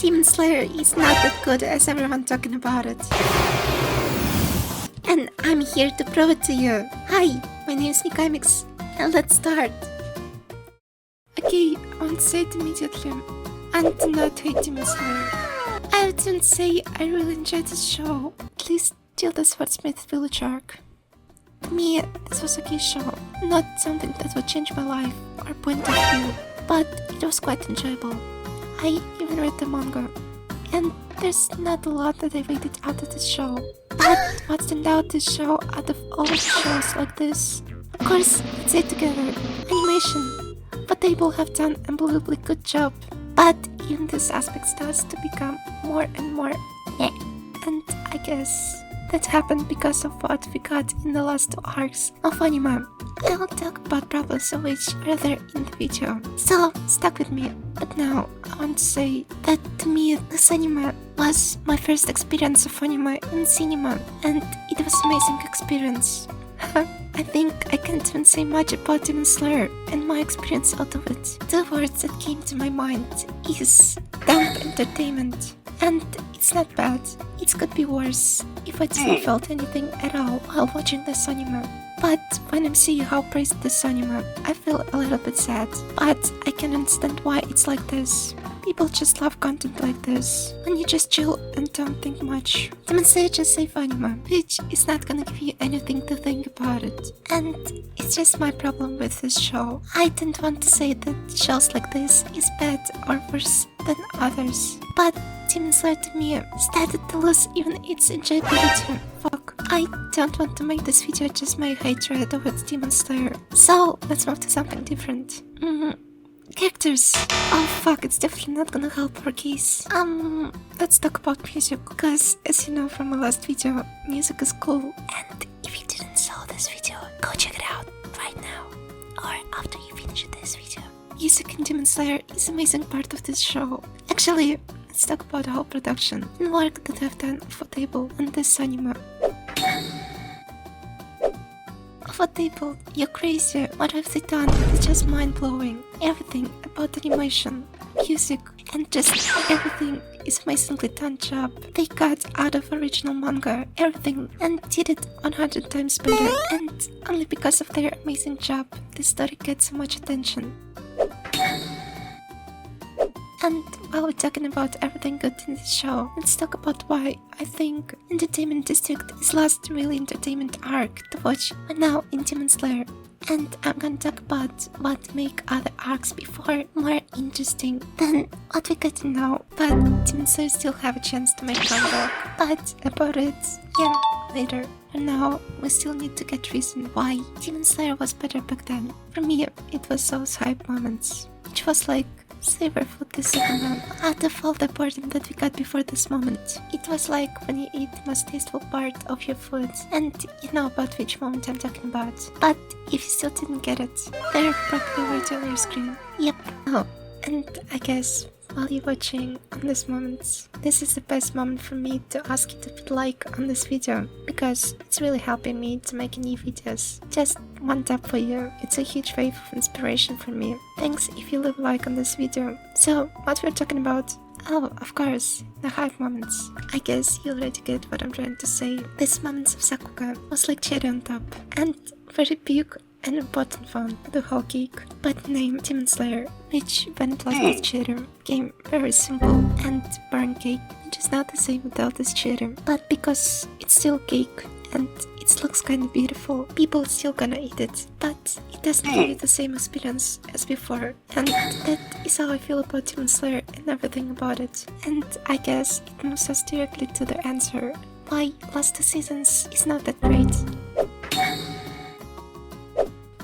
Demon Slayer is not that good as everyone talking about it. And I'm here to prove it to you. Hi, my name is Nikamics, and let's start. Okay, I want to say it immediately. I do not hate Demon Slayer. I wouldn't say I really enjoyed this show, at least till the Swordsmith Village arc. To me, this was a okay show, not something that would change my life or point of view, but it was quite enjoyable. I even read the manga, and there's not a lot that I waited out of this show. But what stand out this show out of all shows like this? Of course, let's say together, animation. But they will have done an unbelievably good job. But even this aspect starts to become more and more meh. And I guess that happened because of what we got in the last two arcs of anime. I will talk about problems of which further in the video, so stuck with me. But now I want to say that to me this anime was my first experience of anime in cinema, and it was an amazing experience. I think I can't even say much about Demon Slayer and my experience out of it. The words that came to my mind is dumb entertainment. And it's not bad, it could be worse if I didn't felt anything at all while watching this anime. But when I see how praised this anime, I feel a little bit sad. But I can understand why it's like this. People just love content like this, when you just chill and don't think much. Demon Slayer just safe anime, which is not gonna give you anything to think about it. And it's just my problem with this show. I don't want to say that shows like this is bad or worse than others, but Demon Slayer to me started to lose even its enjoyability. Fuck. I don't want to make this video just my hatred towards Demon Slayer. So let's move to something different. Characters. Oh fuck, it's definitely not gonna help our case. Let's talk about music, because as you know from my last video, music is cool. And if you didn't saw this video, go check it out right now, or after you finish this video. Music in Demon Slayer is an amazing part of this show. Actually, let's talk about the whole production and work that I've done for table on this anime. For table, you're crazy. What have they done? It's just mind-blowing. Everything about animation, music, and just everything is amazingly done job. They got out of original manga everything and did it 100 times better. And only because of their amazing job, this story gets so much attention. And while we're talking about everything good in this show, let's talk about why I think Entertainment District is last really entertainment arc to watch now in Demon Slayer. And I'm gonna talk about what make other arcs before more interesting than what we get now. But Demon Slayer still have a chance to make a comeback. But about it, yeah, later. For now, we still need to get reason why Demon Slayer was better back then. For me, it was those hype moments, which was like savor food this anime out of all the boredom that we got before this moment. It was like when you eat the most tasteful part of your food, and you know about which moment I'm talking about. But if you still didn't get it, they're probably right on your screen. Yep. Oh, and I guess while you're watching on these moments, this is the best moment for me to ask you to put like on this video, because it's really helping me to make new videos. Just one tap for you, it's a huge wave of inspiration for me. Thanks if you leave a like on this video. So, what we're talking about? Oh, of course, the hype moments. I guess you already get what I'm trying to say. These moments of Sakuga was like cherry on top, and very big and important one, the whole cake, but named Demon Slayer, which when it lost its cherry, became very simple and burnt cake, which is not the same without this cherry. But because it's still cake and it looks kinda beautiful, people still gonna eat it, but it doesn't give you the same experience as before. And that is how I feel about Demon Slayer and everything about it. And I guess it moves us directly to the answer why last two seasons is not that great.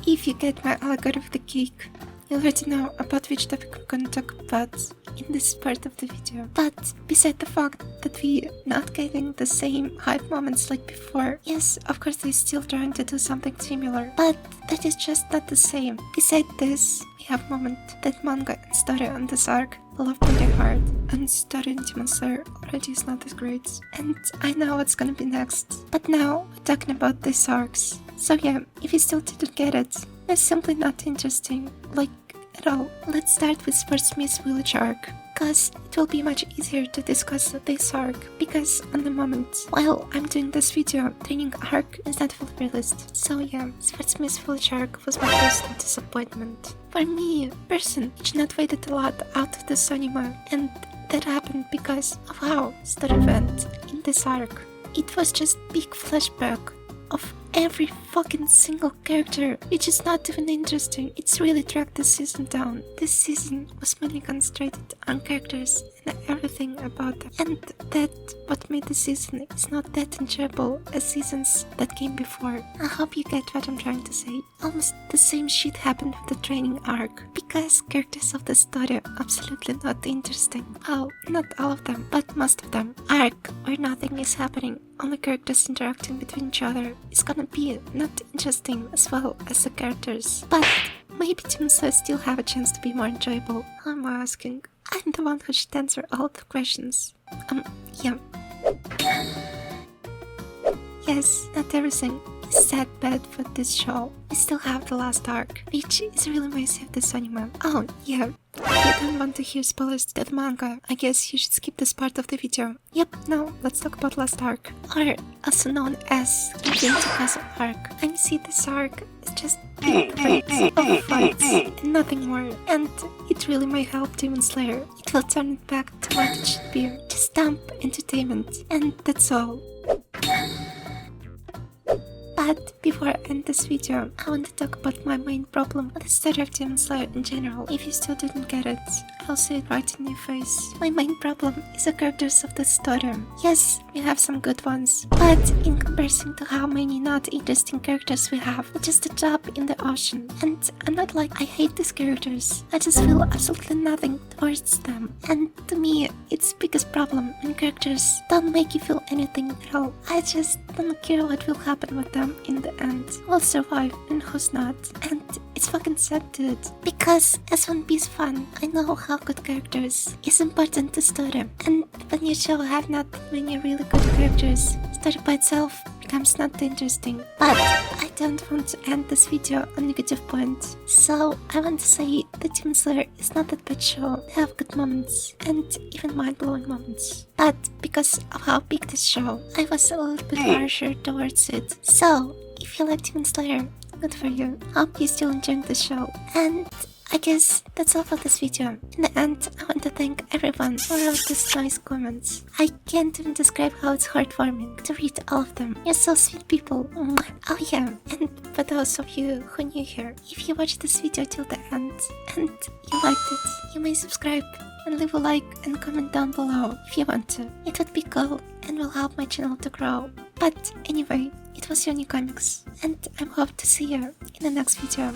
If you get my allegory of the cake, you already know about which topic I'm gonna talk about in this part of the video. But beside the fact that we're not getting the same hype moments like before, yes, of course they're still trying to do something similar, but that is just not the same. Beside this, we have moment that manga and story on this arc love pretty hard, and story in Demon Slayer already is not as great. And I know what's gonna be next, but now we're talking about these arcs. So yeah, if you still didn't get it, they're simply not interesting, like at all. Let's start with Swordsmith Village arc, because it will be much easier to discuss this arc, because on the moment while I'm doing this video, training arc is not fully released. So yeah, Swordsmith Village arc was my first disappointment. For me, person, which not waited a lot out of this anime, and that happened because of how story event in this arc. It was just big flashback of every fucking single character, which is not even interesting. It's really dragged this season down. This season was mainly concentrated on characters and everything about them, and that what made the season is not that enjoyable as seasons that came before. I hope you get what I'm trying to say. Almost the same shit happened with the training arc, because characters of the story are absolutely not interesting. Well, not all of them, but most of them. Arc where nothing is happening, only characters interacting between each other, is gonna be not interesting as well as the characters. But maybe Demon Slayer still have a chance to be more enjoyable. How am I asking? I'm the one who should answer all the questions. Yeah. Yes, not everything is that bad for this show. We still have the last arc, which is really massive this anime. Oh, yeah. If you don't want to hear spoilers to the manga, I guess you should skip this part of the video. Yep, now let's talk about last arc, or also known as the Castle arc. I see this arc is just big fights and nothing more, and it really may help Demon Slayer. It will turn it back to what it should be, just dump entertainment, and that's all. But before I end this video, I want to talk about my main problem with the story of Demon Slayer in general. If you still didn't get it, I'll say it right in your face. My main problem is the characters of the story. Yes, we have some good ones, but in comparison to how many not interesting characters we have, it's just a drop in the ocean. And I'm not like I hate these characters, I just feel absolutely nothing towards them. And to me, it's the biggest problem when characters don't make you feel anything at all. I just don't care what will happen with them in the end. Who'll survive and who's not. And it's fucking sad, dude. Because as One Piece fan, I know how good characters is important to story. And when your show have not many really good characters, story by itself becomes not interesting. But I don't want to end this video on a negative point. So I want to say that Demon Slayer is not that bad show. They have good moments and even mind-blowing moments. But because of how big this show, I was a little bit harsher towards it. So if you like Demon Slayer, good for you. Hope you're still enjoying the show. And I guess that's all for this video. In the end, I want to thank everyone who wrote these nice comments. I can't even describe how it's heartwarming to read all of them. You're so sweet people. Mwah. Oh yeah, and for those of you who are new here, if you watched this video till the end and you liked it, you may subscribe and leave a like and comment down below if you want to. It would be cool and will help my channel to grow. But anyway, it was your Nikamics, and I hope to see you in the next video.